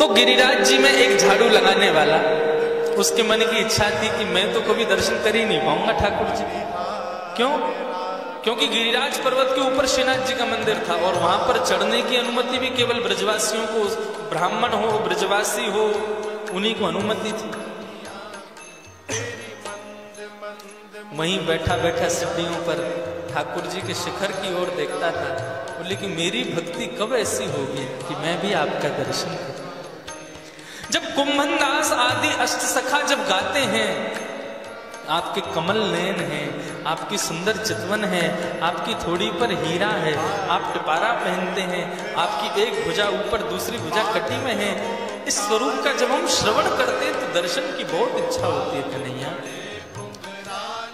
तो गिरिराज जी में एक झाड़ू लगाने वाला, उसके मन की इच्छा थी कि मैं तो कभी दर्शन कर ही नहीं पाऊंगा ठाकुर जी। क्यों? क्योंकि गिरिराज पर्वत के ऊपर श्रीनाथ जी का मंदिर था और वहां पर चढ़ने की अनुमति भी केवल ब्रजवासियों को, ब्राह्मण हो ब्रजवासी हो उन्हीं को अनुमति थी। वहीं बैठा बैठा सीढ़ियों पर ठाकुर जी के शिखर की ओर देखता था। बोले कि मेरी भक्ति कब ऐसी होगी कि मैं भी आपका दर्शन करूं। जब कुंभनदास आदि अष्ट सखा जब गाते हैं, आपके कमल नयन है, आपकी सुंदर चितवन है, आपकी थोड़ी पर हीरा है, आप टिपारा पहनते हैं, आपकी एक भुजा ऊपर दूसरी भुजा कटी में है, इस स्वरूप का जब हम श्रवण करते हैं तो दर्शन की बहुत इच्छा होती है कन्हैया।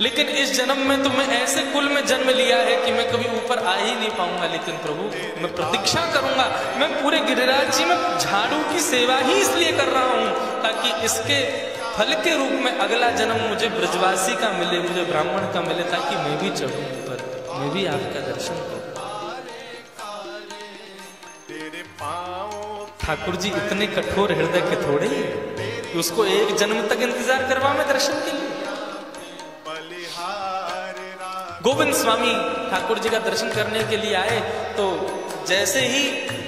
लेकिन इस जन्म में तो मैं ऐसे कुल में जन्म लिया है कि मैं कभी ऊपर आ ही नहीं पाऊंगा। लेकिन प्रभु मैं प्रतीक्षा करूंगा, मैं पूरे गिरिराज जी में झाड़ू की सेवा ही इसलिए कर रहा हूं ताकि इसके फल के रूप में अगला जन्म मुझे ब्रजवासी का मिले, मुझे ब्राह्मण का मिले, ताकि मैं भी चढ़ूं ऊपर, मैं भी आपका दर्शन करूं। ठाकुर जी इतने कठोर हृदय के थोड़े कि उसको एक जन्म तक इंतजार करवा में दर्शन के लिए। गोविंद स्वामी ठाकुर जी का दर्शन करने के लिए आए तो जैसे ही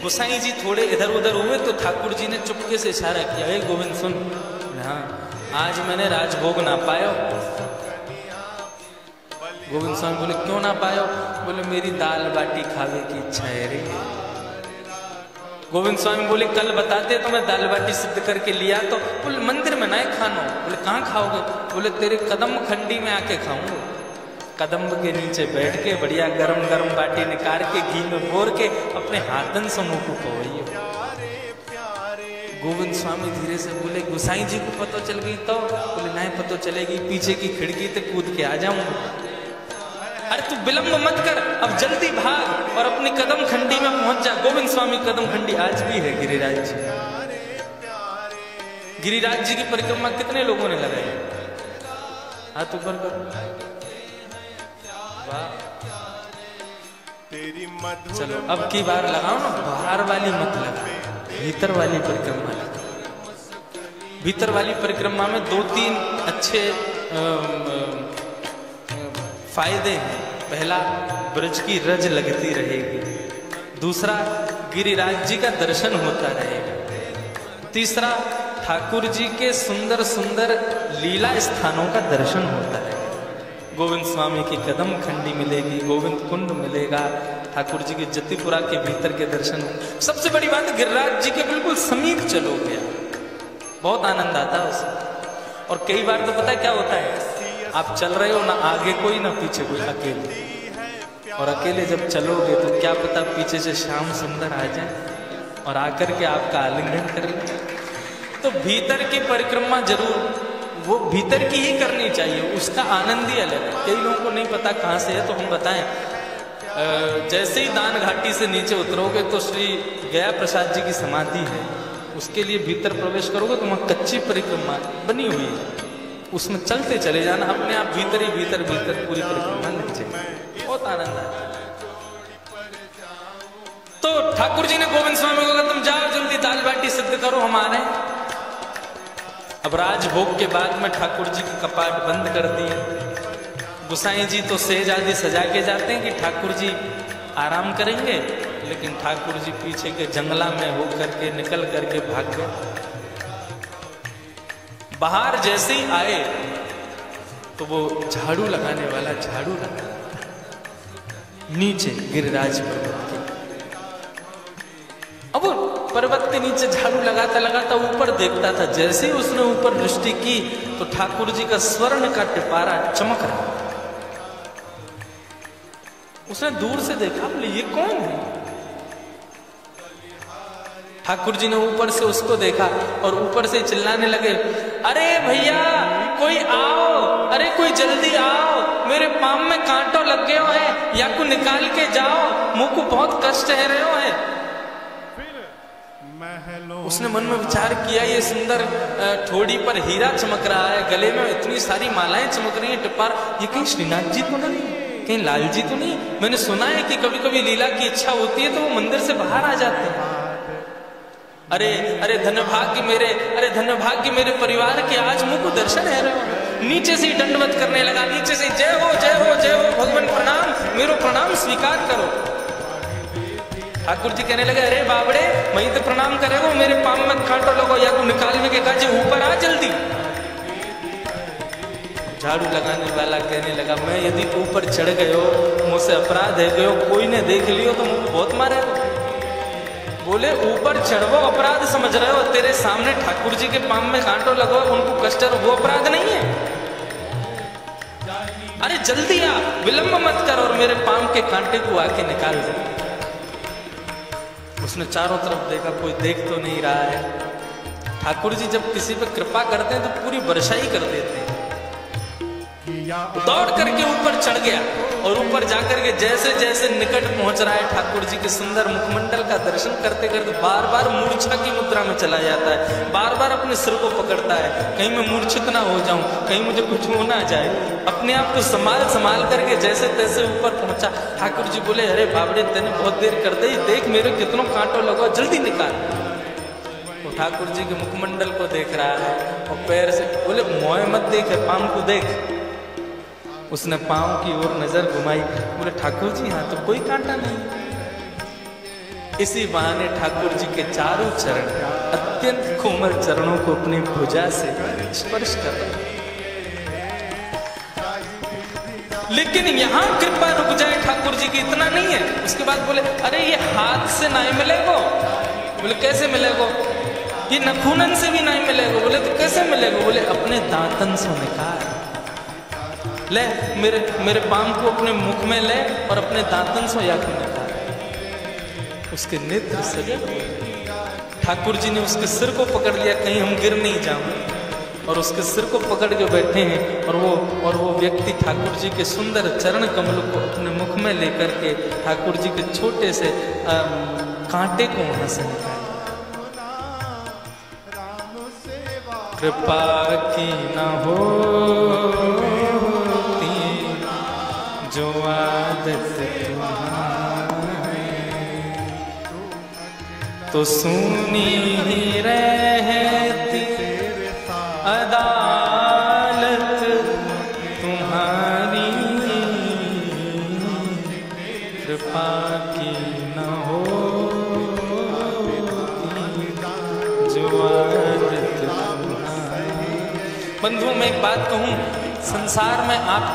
गोसाई जी थोड़े इधर उधर हुए तो ठाकुर जी ने चुपके से इशारा किया, हे गोविंद सुन, हाँ आज मैंने राजभोग ना पायो। गोविंद स्वामी बोले क्यों ना पायो? बोले मेरी दाल बाटी खावे की इच्छा है रे। गोविंद स्वामी बोले कल बताते तो मैं दाल बाटी सिद्ध करके लिया। तो बोले मंदिर में ना खानो। बोले कहाँ खाओगे? बोले तेरे कदम खंडी में आके खाऊंगा। कदम के नीचे बैठ के बढ़िया गरम गरम बाटी निकाल के घी में बोर के अपने हाथन से मुंह को पवैयो। गोविंद स्वामी धीरे से बोले गोसाई जी को पता चल गई तो? बोले नहीं पता चलेगी, पीछे की खिड़की से कूद के आ जाऊंगा। अरे तू विलंब मत कर, अब जल्दी भाग और अपनी कदम खंडी में पहुंच जा। गोविंद स्वामी कदम खंडी आज भी है गिरिराज जी। गिरिराज जी की परिक्रमा कितने लोगों ने लगाई? हाथ ऊपर करो। चलो अब की बार लगाओ ना, बाहर वाली मत लगा, भीतर वाली परिक्रमा लगा। भीतर वाली परिक्रमा में दो तीन अच्छे फायदे हैं। पहला, ब्रज की रज लगती रहेगी। दूसरा, गिरिराज जी का दर्शन होता रहेगा। तीसरा, ठाकुर जी के सुंदर सुंदर लीला स्थानों का दर्शन होता है। गोविंद स्वामी की कदम खंडी मिलेगी, गोविंद कुंड मिलेगा, ठाकुर जी के जतिपुरा के भीतर के दर्शन। सबसे बड़ी बात है गिरिराज जी के बिल्कुल समीप चलोगे, बहुत आनंद आता है उसमें। और कई बार तो पता है क्या होता है, आप चल रहे हो ना आगे कोई ना पीछे कोई, अकेले। और अकेले जब चलोगे तो क्या पता पीछे से श्याम सुंदर आ जाए और आकर के आपका आलिंगन कर ले। तो भीतर की परिक्रमा जरूर वो भीतर की ही करनी चाहिए, उसका आनंद ही अलग है। कई लोगों को नहीं पता कहाँ से है, तो हम बताएं। जैसे ही दान घाटी से नीचे उतरोगे तो श्री गया प्रसाद जी की समाधि है, उसके लिए भीतर प्रवेश करोगे तो वहाँ कच्ची परिक्रमा बनी हुई है, उसमें चलते चले जाना, अपने आप भीतर ही भीतर भीतर पूरी परिक्रमा लग जाएगी, बहुत आनंद आता है। तो ठाकुर जी ने गोविंद स्वामी को कहा तुम जाओ जल्दी दाल बाटी सिद्ध करो, हम आ रहे हैं। अब राजभोग के बाद में ठाकुर जी के कपाट बंद कर दिए। गोसाई जी तो सेज आदि सजा के जाते हैं कि ठाकुर जी आराम करेंगे, लेकिन ठाकुर जी पीछे के जंगला में होकर के निकल करके भाग गए। बाहर जैसे ही आए तो वो झाड़ू लगाने वाला झाड़ू लगा नीचे गिरिराज पर्वत के। अब पर्वत के नीचे झाड़ू लगाता लगाता ऊपर देखता था। जैसे ही उसने ऊपर दृष्टि की तो ठाकुर जी का स्वर्ण का टिपारा चमक रहा। उसने दूर से देखा, बोले ये कौन है? ठाकुर जी ने ऊपर से उसको देखा और ऊपर से चिल्लाने लगे, अरे भैया कोई आओ, अरे कोई जल्दी आओ, मेरे पाँव में कांटों लग गए हैं, या को निकाल के जाओ, मुंह को बहुत कष्ट है रहे हो है। उसने मन में विचार किया, ये सुंदर ठोड़ी पर हीरा चमक रहा है, गले में इतनी सारी मालाएं चमक रही हैं, टिपार, ये कहीं श्रीनाथ जी तो नहीं, कहीं लाल जी तो नहीं? मैंने सुना है कि कभी कभी लीला की इच्छा होती है तो वो मंदिर से बाहर आ जाते हैं। अरे अरे धन्य भाग्य मेरे परिवार के आज मुख दर्शन है रहे। नीचे से ही दंडवत करने लगा, नीचे से जय हो जय हो जय हो भगवान प्रणाम, मेरो प्रणाम स्वीकार करो। ठाकुर जी कहने लगे अरे बाबड़े वहीं तो प्रणाम करेगो, मेरे पाम में कांटो लगो या को निकाल के कहा ऊपर आ जल्दी। झाड़ू लगाने वाला कहने लगा मैं यदि ऊपर चढ़ गयो मुझसे अपराध है गयो, कोई ने देख लियो तो मुझे बहुत मारे। बोले ऊपर चढ़वो अपराध समझ रहे हो, तेरे सामने ठाकुर जी के पाम में कांटो लगो उनको कष्ट हो, वो अपराध नहीं है। अरे जल्दी आ, विलंब मत कर और मेरे पाम के कांटे को आके निकाल दे। उसने चारों तरफ देखा, कोई देख तो नहीं रहा है। ठाकुर जी जब किसी पे कृपा करते हैं तो पूरी वर्षा ही कर देते हैं। दौड़ करके ऊपर चढ़ गया और ऊपर जाकर के जैसे जैसे निकट पहुंच रहा है ठाकुर जी के सुंदर मुखमंडल का दर्शन करते करते बार बार मूर्छा की मुद्रा में चला जाता है, बार बार अपने सिर को पकड़ता है, कहीं मैं मूर्छित ना हो जाऊं, कहीं मुझे कुछ हो ना जाए। अपने आप को संभाल संभाल करके जैसे तैसे ऊपर पहुंचा। ठाकुर जी बोले अरे बाबड़े तेने बहुत देर कर दी, देख मेरे कितनों कांटो लगो, जल्दी निकाल। वो ठाकुर जी के मुखमंडल को देख रहा है और पैर से बोले मोए मत देख, पाम को देख। उसने पांव की ओर नजर घुमाई, बोले ठाकुर जी यहाँ तो कोई कांटा नहीं। इसी बहाने ठाकुर जी के चारों चरण अत्यंत कोमल चरणों को अपनी भुजा से स्पर्श कर रहे। लेकिन यहाँ कृपा रुक जाए ठाकुर जी की, इतना नहीं है। उसके बाद बोले अरे ये हाथ से नहीं मिलेगो। बोले कैसे मिलेगो? ये नखूनन से भी नहीं मिलेगो। बोले तो कैसे मिलेगो? बोले अपने दांतन से निकाल ले, मेरे पाम को अपने मुख में ले और अपने दांतन से या निकाल। उसके नेत्र सजल हो गए। ठाकुर जी ने उसके सिर को पकड़ लिया, कहीं हम गिर नहीं जाऊं, और उसके सिर को पकड़ के बैठे हैं। और वो व्यक्ति ठाकुर जी के सुंदर चरण कमल को अपने मुख में लेकर के ठाकुर जी के छोटे से कांटे को वहां से निकाला। कृपा की न हो जो आदत तुम्हारी, तो सुनी ही रहती अदालत तुम्हारी। कृपा की न होती जो आदत तुम्हारी। बंधुओं मैं एक बात कहूं, संसार में आप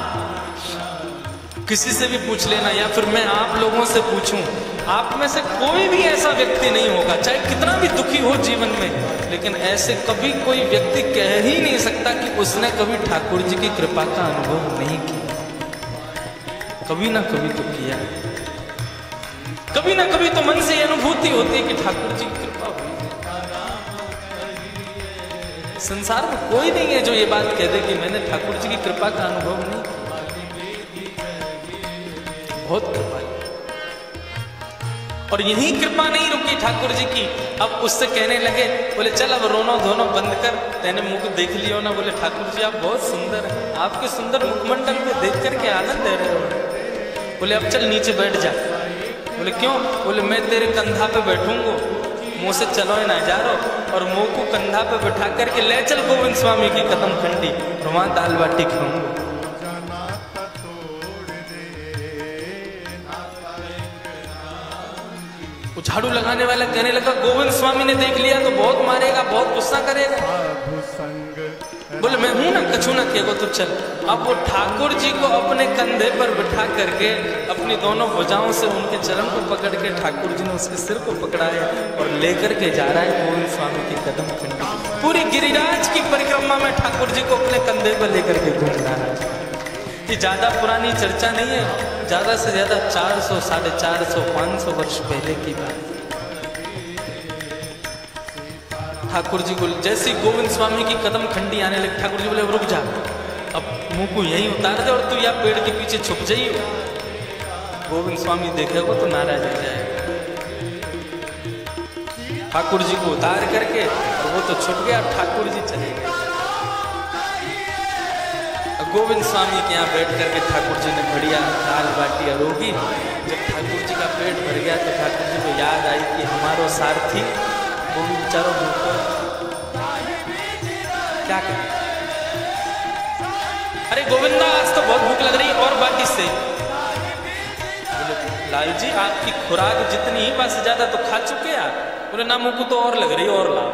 किसी से भी पूछ लेना या फिर मैं आप लोगों से पूछूं, आप में से कोई भी ऐसा व्यक्ति नहीं होगा, चाहे कितना भी दुखी हो जीवन में, लेकिन ऐसे कभी कोई व्यक्ति कह ही नहीं सकता कि उसने कभी ठाकुर जी की कृपा का अनुभव नहीं किया। कभी ना कभी तो किया, कभी ना कभी तो मन से ये अनुभूति होती है कि ठाकुर जी की कृपा हुई। संसार में कोई नहीं है जो ये बात कह दे कि मैंने ठाकुर जी की कृपा का अनुभव नहीं किया। बहुत कृपा है। और यही कृपा नहीं रुकी ठाकुर जी की, अब उससे कहने लगे, बोले चल अब रोना धोना बंद कर, तेने मुख देख लियो ना। बोले ठाकुर जी आप बहुत सुंदर हैं, आपके सुंदर मुखमंडल को देख करके आनंद ले रहे हो। बोले अब चल नीचे बैठ जा। बोले क्यों? बोले मैं तेरे कंधा पे बैठूंगा, मुंह से चलो ना जा रहो, और मुंह को कंधा पे बैठा करके ले चल गोविंद स्वामी की कदम खंडी, और वहां दाल बाटी खाऊंगा। झाड़ू लगाने वाला कहने लगा गोविंद स्वामी ने देख लिया तो बहुत मारेगा, बहुत गुस्सा करेगा। बोले मैं हूं ना, कछु ना किएगो, तो चल। अब वो ठाकुर जी को अपने कंधे पर बिठा करके अपनी दोनों भुजाओं से उनके चरण को पकड़ के ठाकुर जी ने उसके सिर को पकड़ा है और लेकर के जा रहा है गोविंद स्वामी की कदम खंडी। पूरी गिरिराज की परिक्रमा में ठाकुर जी को अपने कंधे पर लेकर के घूम रहा है। ये ज्यादा पुरानी चर्चा नहीं है, ज्यादा से ज्यादा 400, 450, 500 वर्ष पहले की बात। ठाकुर जी को जैसे गोविंद स्वामी की कदम खंडी आने लगी, ठाकुर जी बोले रुक जा, अब मुंह को यहीं उतार दे और तू या पेड़ के पीछे छुप जाइए। गोविंद स्वामी देखेगा तो नाराज हो जाएगा। ठाकुर जी को उतार करके और वो तो छुप गया, ठाकुर जी चले गए। गोविंद स्वामी के यहाँ बैठ करके ठाकुर जी ने बढ़िया दाल बाटी अरोगी। जब ठाकुर जी का पेट भर गया तो ठाकुर जी को याद आई कि हमारो सारथी वो भी बेचारों भूखों क्या करें। अरे गोविंदा आज तो बहुत भूख लग रही है और बाकी से। बोले लाल जी आपकी खुराक जितनी ही बस ज्यादा तो खा चुके आप। बोले ना मुझको तो और लग रही और लाओ।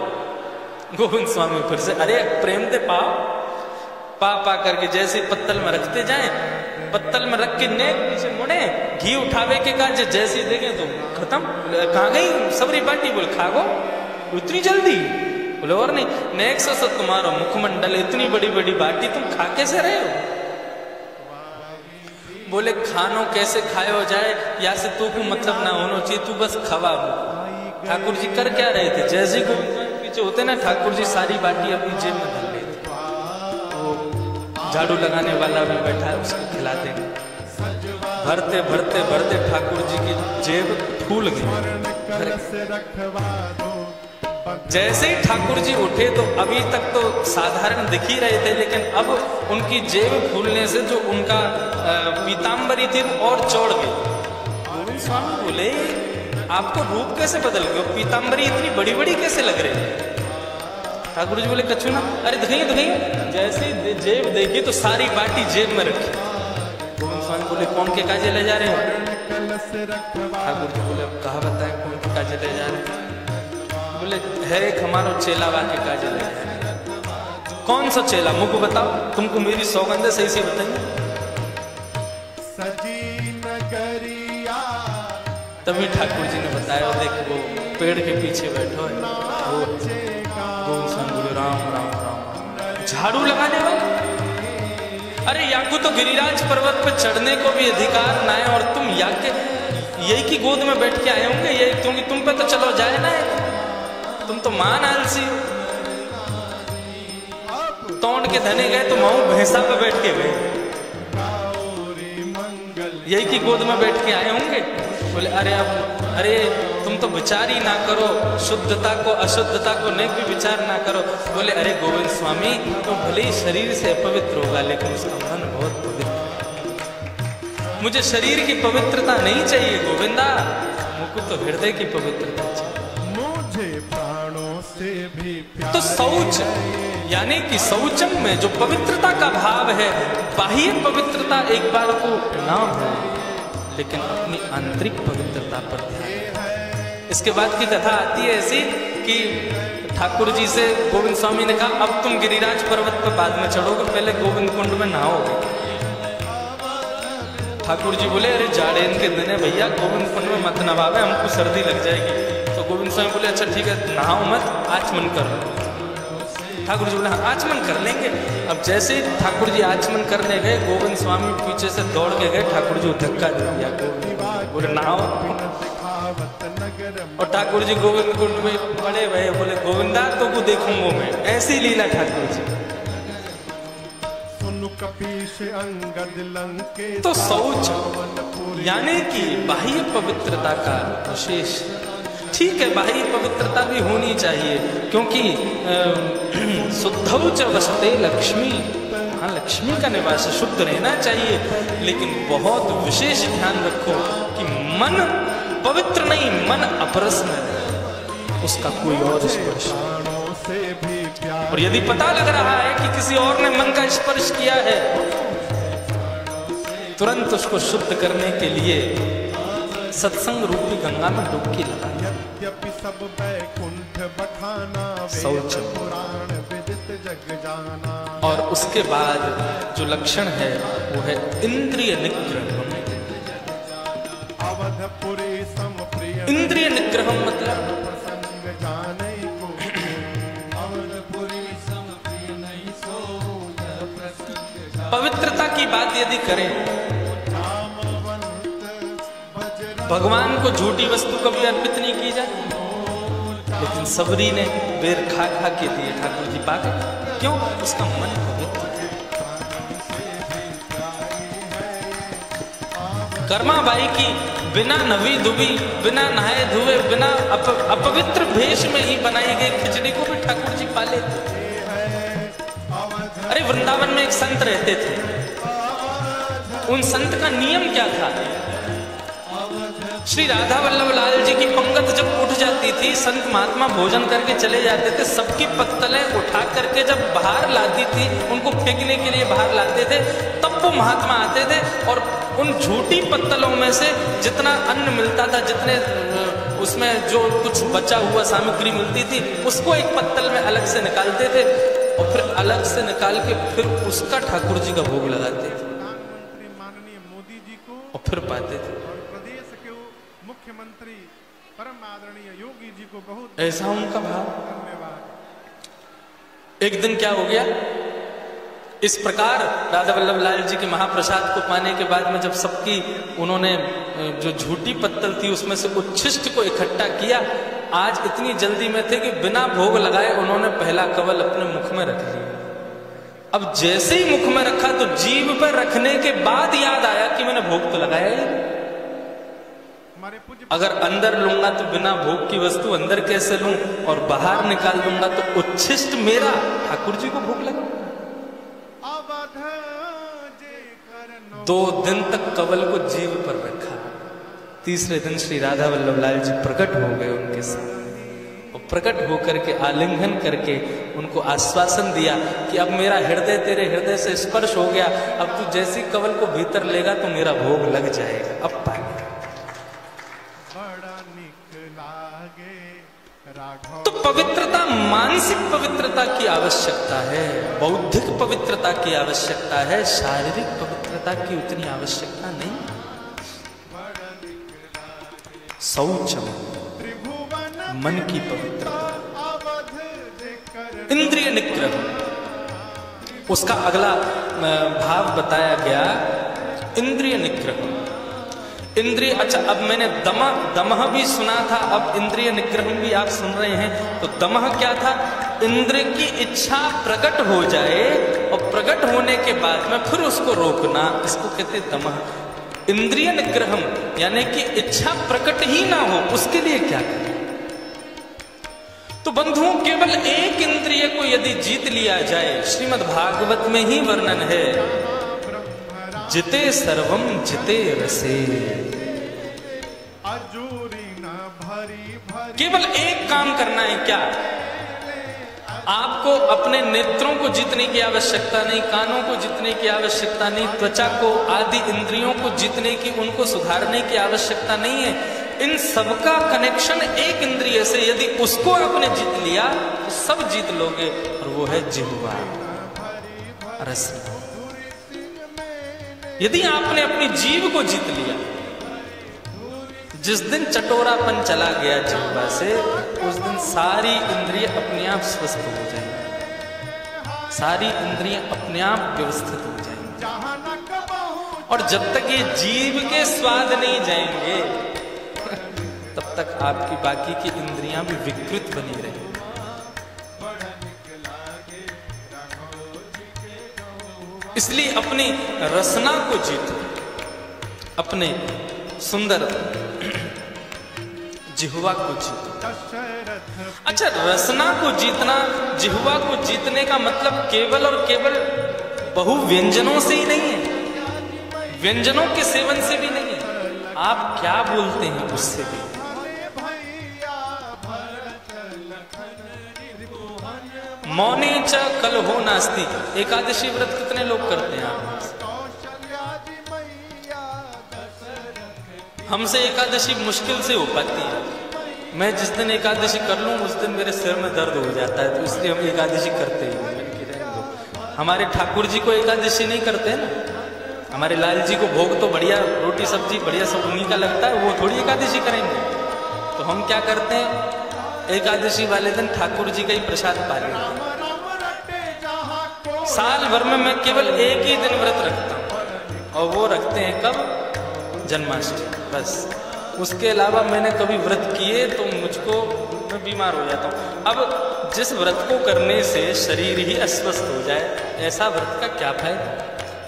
गोविंद स्वामी फिर से अरे प्रेम दे पाओ। पा करके जैसे पत्तल में रखते जाए, पत्तल में रख के नेक पीछे मुड़े, घी उठावे के काज जैसे देखे तो खत्म। कहाँ गई सबरी बाटी। बोले खा गो उतनी जल्दी। बोले और नहीं नेक से तुम्हारा मुखमंडल इतनी बड़ी बड़ी बाटी तुम खा कैसे रहे हो। बोले खानो कैसे खायो जाए या से तू को मतलब ना होना चाहिए, तू बस खवा। ठाकुर जी कर क्या रहे थे, जैसे गोविंद पीछे होते ना ठाकुर जी सारी बाटी अपनी जेब में धर लेते। वो झाड़ू लगाने वाला भी बैठा है उसको खिला देंगे। भरते भरते भरते ठाकुर जी की जेब फूल गई। जैसे ही ठाकुर जी उठे तो अभी तक तो साधारण दिख ही रहे थे, लेकिन अब उनकी जेब फूलने से जो उनका पीताम्बरी थी वो और चौड़ गई। गोविंद स्वामी बोले आपको रूप कैसे बदल गया, पीताम्बरी इतनी बड़ी बड़ी कैसे लग रही है। ठाकुर जी बोले कछु ना। अरे दिखाइए। जैसे जेब देखी तो सारी बाटी जेब में रखी। गोविंद स्वामी बोले कौन के काजे ले जा रहे हो। ठाकुर जी बोले कहा बताए कौन के काजे ले जा रहे हैं। बोले है एक हमारा चेलावा के काजे ले जा रहे हैं। कौन सा चेला मुझको बताओ, तुमको मेरी सौगंध सही से बताइए। तभी ठाकुर जी ने बताया देख वो पेड़ के पीछे बैठो है वो। गोविंद स्वामी बोले राम राम राम। झाड़ू लगाने वाला। अरे याकू तो गिरिराज पर्वत पर चढ़ने को भी अधिकार ना है और तुम याके यही की गोद में बैठ के आए होंगे। यही तुम पे तो चलो जाए ना, तुम तो मान आलसी हो। तोड़ के धने गए तो माऊ भैंसा पे बैठ के गए। यही की गोद में बैठ के आए होंगे। बोले अरे तुम तो विचार ही ना करो, शुद्धता को अशुद्धता को नेक भी विचार ना करो। बोले अरे गोविंद स्वामी तो भले ही शरीर से अपवित्र होगा लेकिन उसका मन बहुत पवित्र है। मुझे शरीर की पवित्रता नहीं चाहिए गोविंदा, मुझको तो हृदय की पवित्रता चाहिए। मुझे प्राणों से भी तो शौच यानी कि शौचम में जो पवित्रता का भाव है, बाह्य पवित्रता एक बार को ना हो लेकिन अपनी आंतरिक पवित्रता पर ध्यान। इसके बाद की कथा आती है ऐसी कि ठाकुर जी से गोविंद स्वामी ने कहा अब तुम गिरिराज पर्वत पर बाद में चढ़ोगे, पहले गोविंद कुंड में नहाओगे। ठाकुर जी बोले अरे जाड़े इनके दिन है भैया, गोविंद कुंड में मत नहावे, हमको सर्दी लग जाएगी। तो गोविंद स्वामी बोले अच्छा ठीक है नहाओ मत, आचमन कर लो। ठाकुर जी बोले हाँ आचमन कर लेंगे। अब जैसे ही ठाकुर जी आचमन करने गए, गोविंद स्वामी पीछे से दौड़ के गए, ठाकुर जी को धक्का दे दिया। बोले नहाओ। और ठाकुर जी गोविंद कुंड में पड़े हुए, बोले गोविंदा तो को देखूंगा मैं। ऐसी लीला ठाकुर जी। तो शौच यानी कि बाह्य पवित्रता का विशेष, ठीक है बाह्य पवित्रता भी होनी चाहिए क्योंकि शुद्धौ च वसते लक्ष्मी, हाँ लक्ष्मी का निवास शुद्ध रहना चाहिए, लेकिन बहुत विशेष ध्यान रखो कि मन पवित्र नहीं, मन अप्रसन्न है, उसका कोई और स्पर्श। और यदि पता लग रहा है कि किसी और ने मन का स्पर्श किया है, तुरंत उसको शुद्ध करने के लिए सत्संग रूपी गंगा में डुबकी लगा। शौच। और उसके बाद जो लक्षण है वो है इंद्रिय निग्रह। इंद्रिय निग्रह मतलब पवित्रता की बात यदि करें, भगवान को झूठी वस्तु कभी अर्पित नहीं की जाती, लेकिन सबरी ने बेर खा खा के दिए ठाकुर जी पाके। क्यों? उसका मन पवित्र। कर्माबाई की बिना नवी धुबी, बिना नहाए धुए, बिना अपवित्र भेष में ही बनाई गई खिचड़ी को भी ठाकुर जी पा लेते। अरे वृंदावन में एक संत रहते थे, उन संत का नियम क्या था? श्री राधा वल्लभ लाल जी की पंगत जब उठ जाती थी, संत महात्मा भोजन करके चले जाते थे, सबकी पत्तलें उठा करके जब बाहर लाती थी, उनको फेंकने के लिए बाहर लाते थे, तब वो महात्मा आते थे और उन झूठी पत्तलों में से जितना अन्न मिलता था, जितने उसमें जो कुछ बचा हुआ सामग्री मिलती थी, उसको एक पत्तल में अलग से निकालते थे और फिर अलग से निकाल के फिर उसका ठाकुर जी का भोग लगाते थे। प्रधानमंत्री माननीय मोदी जी को और फिर पाते थे। और प्रदेश के मुख्यमंत्री परम आदरणीय योगी जी को बहुत ऐसा उनका भाव। धन्यवाद। एक दिन क्या हो गया, इस प्रकार राधा वल्लभ लाल जी के महाप्रसाद को पाने के बाद में जब सबकी उन्होंने जो झूठी पत्तल थी उसमें से उच्छिष्ट को इकट्ठा किया, आज इतनी जल्दी में थे कि बिना भोग लगाए उन्होंने पहला कवल अपने मुख में रख लिया। अब जैसे ही मुख में रखा तो जीभ पर रखने के बाद याद आया कि मैंने भोग तो लगाया ही। अगर अंदर लूंगा तो बिना भोग की वस्तु अंदर कैसे लूं, और बाहर निकाल दूंगा तो उच्छिष्ट मेरा ठाकुर जी को भोग लगा। 2 दिन तक कवल को जीभ पर रखा। तीसरे दिन श्री राधा वल्लभ लाल जी प्रकट हो गए उनके सामने, और प्रकट होकर के आलिंगन करके उनको आश्वासन दिया कि अब मेरा हृदय तेरे हृदय से स्पर्श हो गया, अब तू जैसी कवल को भीतर लेगा तो मेरा भोग लग जाएगा। अब पाएगा। तो पवित्रता, मानसिक पवित्रता की आवश्यकता है, बौद्धिक पवित्रता की आवश्यकता है, शारीरिक पवित्रता की उतनी आवश्यकता नहीं। शौचम, मन की पवित्रता, इंद्रिय निग्रह, उसका अगला भाव बताया गया इंद्रिय निग्रह। इंद्रिय, अच्छा अब मैंने दमह भी सुना था, अब इंद्रिय निग्रह भी आप सुन रहे हैं। तो दमह क्या था? इंद्र की इच्छा प्रकट हो जाए और प्रकट होने के बाद में फिर उसको रोकना, इसको कहते दमह। इंद्रिय निग्रहम यानी कि इच्छा प्रकट ही ना हो, उसके लिए क्या करें? तो बंधुओं, केवल एक इंद्रिय को यदि जीत लिया जाए, श्रीमद् भागवत में ही वर्णन है, जिते सर्वम जिते रसे। केवल एक काम करना है, क्या? आपको अपने नेत्रों को जीतने की आवश्यकता नहीं, कानों को जीतने की आवश्यकता नहीं, त्वचा को, आदि इंद्रियों को जीतने की, उनको सुधारने की आवश्यकता नहीं है। इन सबका कनेक्शन एक इंद्रिय से, यदि उसको आपने जीत लिया तो सब जीत लोगे, और वो है जिह्वा, रसना। यदि आपने अपनी जीभ को जीत लिया, जिस दिन चटोरापन चला गया जिह्वा से, उस दिन सारी इंद्रिय अपने आप स्वस्थ हो जाएंगी, सारी इंद्रिय अपने आप व्यवस्थित हो जाएंगी। और जब तक ये जीभ के स्वाद नहीं जाएंगे तब तक आपकी बाकी की इंद्रियां भी विकृत बनी रहेंगी। इसलिए अपनी रसना को जीतो, अपने सुंदर जिह्वा को जीतो। अच्छा, रसना को जीतना, जिह्वा को जीतने का मतलब केवल और केवल बहु व्यंजनों से ही नहीं है, व्यंजनों के सेवन से भी नहीं है, आप क्या बोलते हैं उससे भी। मौने च कलहो नास्ति। एकादशी व्रत कितने लोग करते हैं आप? हमसे एकादशी मुश्किल से हो पाती है। मैं जिस दिन एकादशी कर लूं उस दिन मेरे सिर में दर्द हो जाता है, तो इसलिए हम एकादशी करते ही नहीं। हमारे ठाकुर जी को एकादशी नहीं करते ना, हमारे लाल जी को भोग तो बढ़िया रोटी सब्जी बढ़िया सब उन्हीं का लगता है, वो थोड़ी एकादशी करेंगे। तो हम क्या करते हैं, एकादशी वाले दिन ठाकुर जी का ही प्रसाद पा लेते हैं। साल भर में मैं केवल एक ही दिन व्रत रखता हूँ, और वो रखते हैं कब? जन्माष्टमी, बस। उसके अलावा मैंने कभी व्रत किए तो मुझको, मैं बीमार हो जाता हूँ। अब जिस व्रत को करने से शरीर ही अस्वस्थ हो जाए, ऐसा व्रत का क्या फायदा?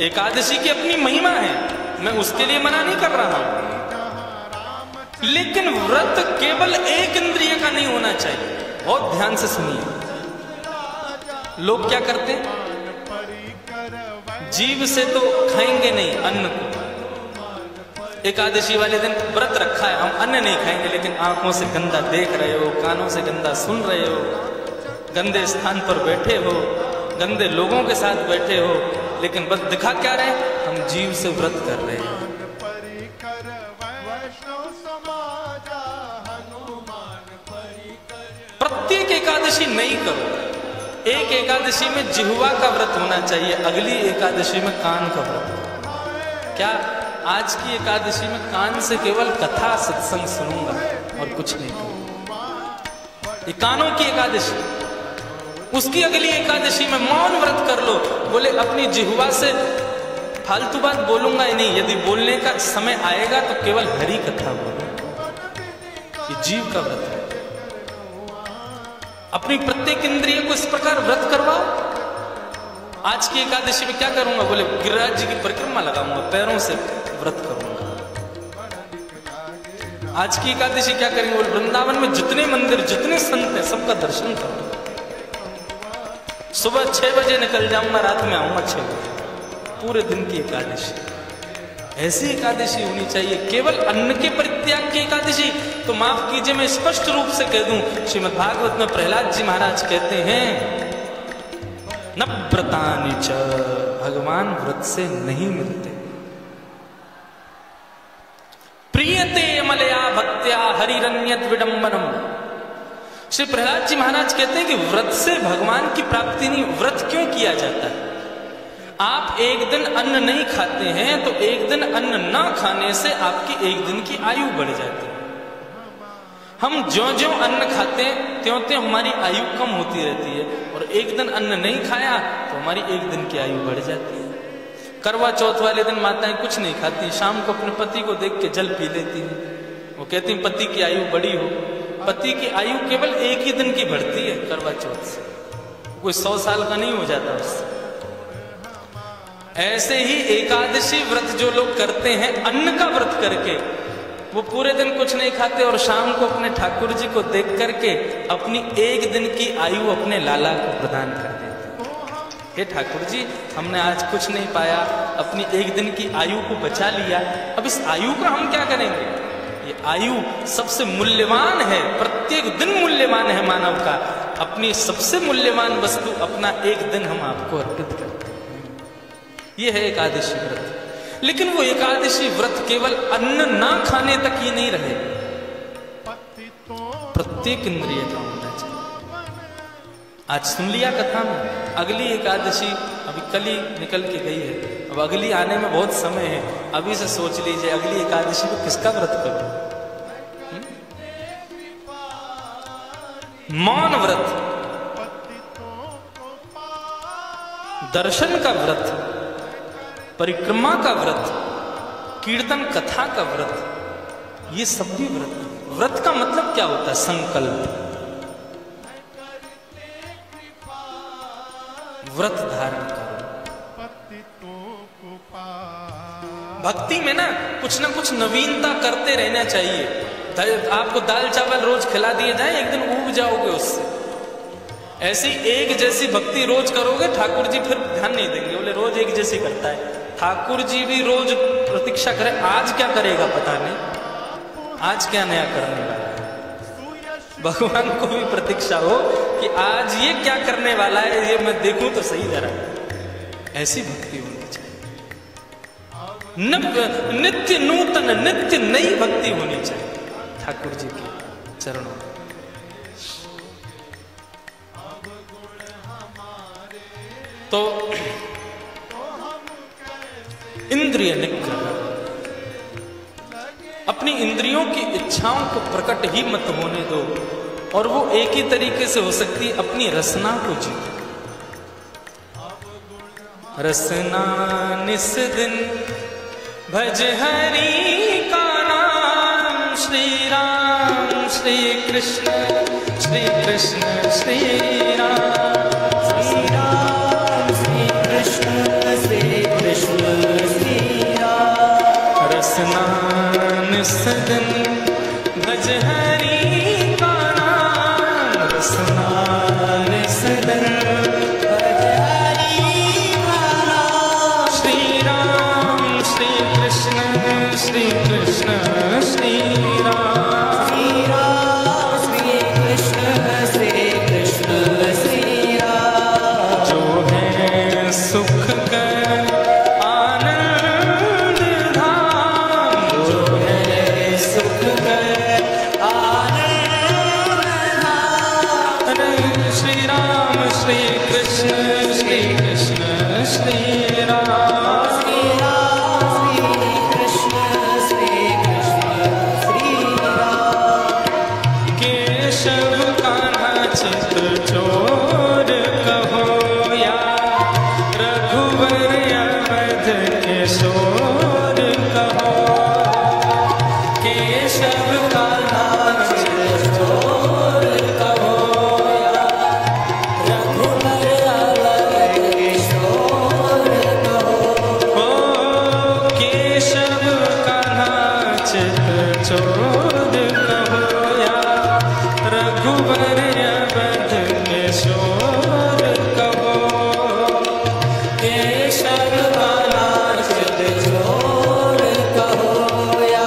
एकादशी की अपनी महिमा है, मैं उसके लिए मना नहीं कर रहा हूं, लेकिन व्रत केवल एक इंद्रिय का नहीं होना चाहिए। बहुत ध्यान से सुनिए। लोग क्या करते हैं, जीभ से तो खाएंगे नहीं अन्न को, एकादशी वाले दिन व्रत रखा है, हम अन्न नहीं खाएंगे, लेकिन आंखों से गंदा देख रहे हो, कानों से गंदा सुन रहे हो, गंदे स्थान पर बैठे हो, गंदे लोगों के साथ बैठे हो, लेकिन बस दिखा क्या रहे, हम जीव से व्रत कर रहे हैं। प्रत्येक एकादशी नहीं करो, एक एकादशी में जिह्वा का व्रत होना चाहिए, अगली एकादशी में कान का व्रत। क्या आज की एकादशी में कान से केवल कथा सत्संग सुनूंगा और कुछ नहीं करूंगा, ये कानों की एकादशी। उसकी अगली एकादशी में मौन व्रत कर लो, बोले अपनी जिह्वा से फालतू बात बोलूंगा ही नहीं, यदि बोलने का समय आएगा तो केवल हरि कथा बोलूंगा। ये जीव का व्रत है। अपनी प्रत्येक इंद्रिय को इस प्रकार व्रत करवाओ। आज की एकादशी में क्या करूंगा, बोले गिरिराज जी की परिक्रमा लगाऊंगा, पैरों से व्रत करूंगा। आज की एकादशी क्या करेंगे, बोले वृंदावन में जितने मंदिर जितने संत हैं सबका दर्शन करूंगा, सुबह 6 बजे निकल जाऊंगा, रात में आऊंगा 6 बजे, पूरे दिन की एकादशी। ऐसी एकादशी होनी चाहिए, केवल अन्न के परित्याग की एकादशी। तो माफ कीजिए, मैं स्पष्ट रूप से कह दूं, श्रीमद् भागवत में प्रहलाद जी महाराज कहते हैं, न व्रतानि च, भगवान व्रत से नहीं मिलते। प्रियते मलया भक्त्या हरिरन्यत विडंबनम। श्री प्रहलाद जी महाराज कहते हैं कि व्रत से भगवान की प्राप्ति नहीं। व्रत क्यों किया जाता है? आप एक दिन अन्न नहीं खाते हैं तो एक दिन अन्न ना खाने से आपकी एक दिन की आयु बढ़ जाती है। हम ज्यों-ज्यों अन्न खाते हैं त्यों-त्यों हमारी आयु कम होती रहती है, और एक दिन अन्न नहीं खाया तो हमारी एक दिन की आयु बढ़ जाती है। करवा चौथ वाले दिन माताएं कुछ नहीं खाती, शाम को अपने पति को देख के जल पी लेती हैं। वो कहती हैं पति की आयु बड़ी हो। पति की आयु केवल एक ही दिन की बढ़ती है करवा चौथ से, कोई 100 साल का नहीं हो जाता उससे। ऐसे ही एकादशी व्रत जो लोग करते हैं अन्न का व्रत करके, वो पूरे दिन कुछ नहीं खाते और शाम को अपने ठाकुर जी को देख करके अपनी एक दिन की आयु अपने लाला को प्रदान कर देते। हे ठाकुर जी, हमने आज कुछ नहीं पाया, अपनी एक दिन की आयु को बचा लिया, अब इस आयु का हम क्या करेंगे? ये आयु सबसे मूल्यवान है, प्रत्येक दिन मूल्यवान है मानव का। अपनी सबसे मूल्यवान वस्तु अपना एक दिन हम आपको अर्पित करते हैं। ये है एकादशी व्रत। लेकिन वो एकादशी व्रत केवल अन्न ना खाने तक ही नहीं रहे, प्रत्येक इंद्रिय का होना चाहिए। आज सुन लिया कथा में, अगली एकादशी अभी कल ही निकल के गई है, अब अगली आने में बहुत समय है। अभी से सोच लीजिए अगली एकादशी को किसका व्रत करूं। मौन व्रत, दर्शन का व्रत, परिक्रमा का व्रत, कीर्तन कथा का व्रत, ये सब भी व्रत। व्रत का मतलब क्या होता है? संकल्प। व्रत धारण करो। भक्ति में ना कुछ नवीनता करते रहना चाहिए। आपको दाल चावल रोज खिला दिए जाए, एक दिन ऊब जाओगे उससे। ऐसी एक जैसी भक्ति रोज करोगे, ठाकुर जी फिर ध्यान नहीं देंगे, बोले रोज एक जैसी करता है। ठाकुर जी भी रोज प्रतीक्षा करें, आज क्या करेगा पता नहीं, आज क्या नया करने वाला है। भगवान को भी प्रतीक्षा हो कि आज ये क्या करने वाला है, ये मैं देखूं तो सही जरा। ऐसी भक्ति होनी चाहिए, नित्य नूतन, नित्य नई भक्ति होनी चाहिए ठाकुर जी के चरणों में। तो इंद्रिय निग्रह, अपनी इंद्रियों की इच्छाओं को प्रकट ही मत होने दो, और वो एक ही तरीके से हो सकती है, अपनी रसना को जीतो। रसना निस दिन भज हरि का नाम, श्री राम श्री कृष्ण श्री कृष्ण श्री राम, श्री राम श्री कृष्ण श्री कृष्ण श्री राम। रसना निस दिन भज हरि का नाम, रसना निस दिन भज हरि का नाम, श्री राम श्री कृष्ण श्री श्री राम श्री कृष्ण श्री कृष्ण श्री राम श्री राम श्री कृष्ण श्री कृष्ण श्री राम केशव कान्हा चित्र चोर कहो या रघुवर अवध किशोर कहो केशव कान्हा चित्र चोर कहो या रघुवर अवध किशोर कहो ओ केशव कान्हा चित्र चोर कहो या रघुवर अवध किशोर कहो केशव कान्हा चित्र चोर कहो या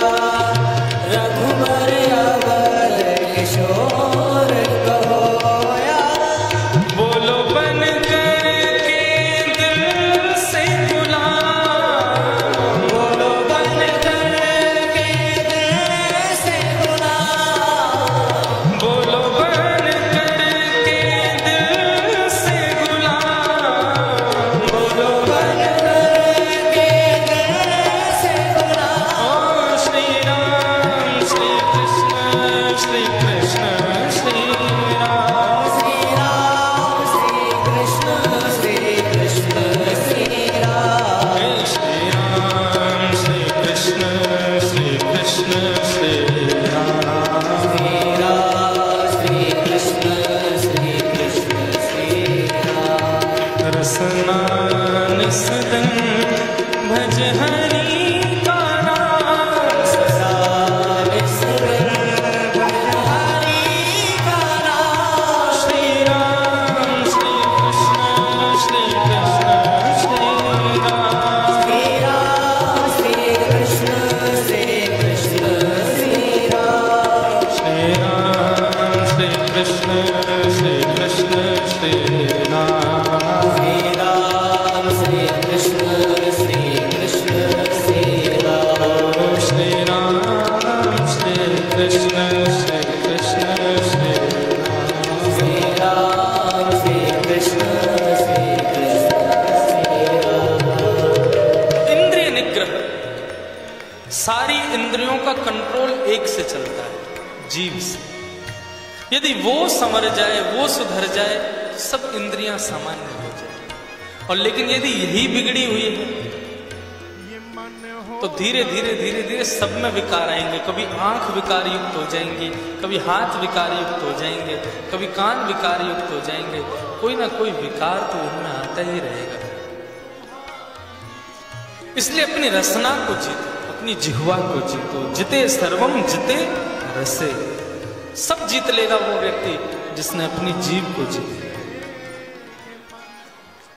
रघुवर अवध किशोर कहो या बोलो बन करके दिल से गुलाम बोलो बन करके दिल से गुलाम बोलो बन करके दिल से गुलाम बोलो बन करके दिल से गुलाम ओ श्री राम श्री कृष्ण श्री कृष्ण श्री राम श्री राम श्री कृष्ण श्री कृष्ण श्री राम हे श्री राम श्री कृष्ण श्री कृष्ण श्री राम श्री राम श्री कृष्ण श्री कृष्ण श्री राम रसना निसदन भज हरि का नाम सदा विसरन हरि का नाम श्री राम श्री कृष्ण श्री कृष्ण श्री राम श्री राम श्री कृष्ण श्री कृष्ण श्री राम श्री राम श्री कृष्ण श्री कृष्ण श्री राम श्री राम श्री कृष्ण श्री कृष्ण श्री राम श्री राम श्री कृष्ण श्री कृष्ण श्री राम श्री राम श्री कृष्ण श्री कृष्ण श्री राम इंद्रिय निग्रह सारी इंद्रियों का कंट्रोल एक से चलता है, जीव से। यदि वो संवर जाए, वो सुधर जाए, सब इंद्रियां सामान्य हो जाए। और लेकिन यदि यही बिगड़ी हुई है ये मन हो तो धीरे धीरे धीरे धीरे सब में विकार आएंगे। कभी आंख विकार युक्त हो जाएंगी, कभी हाथ विकार युक्त हो जाएंगे, कभी कान विकार युक्त हो जाएंगे। कोई ना कोई विकार तो उनमें आता ही रहेगा। इसलिए अपनी रसना को जीतो, अपनी जिह्वा को जीतो। जिते सर्वम जिते रसे। सब जीत लेगा वो व्यक्ति जिसने अपनी जीभ को जीता।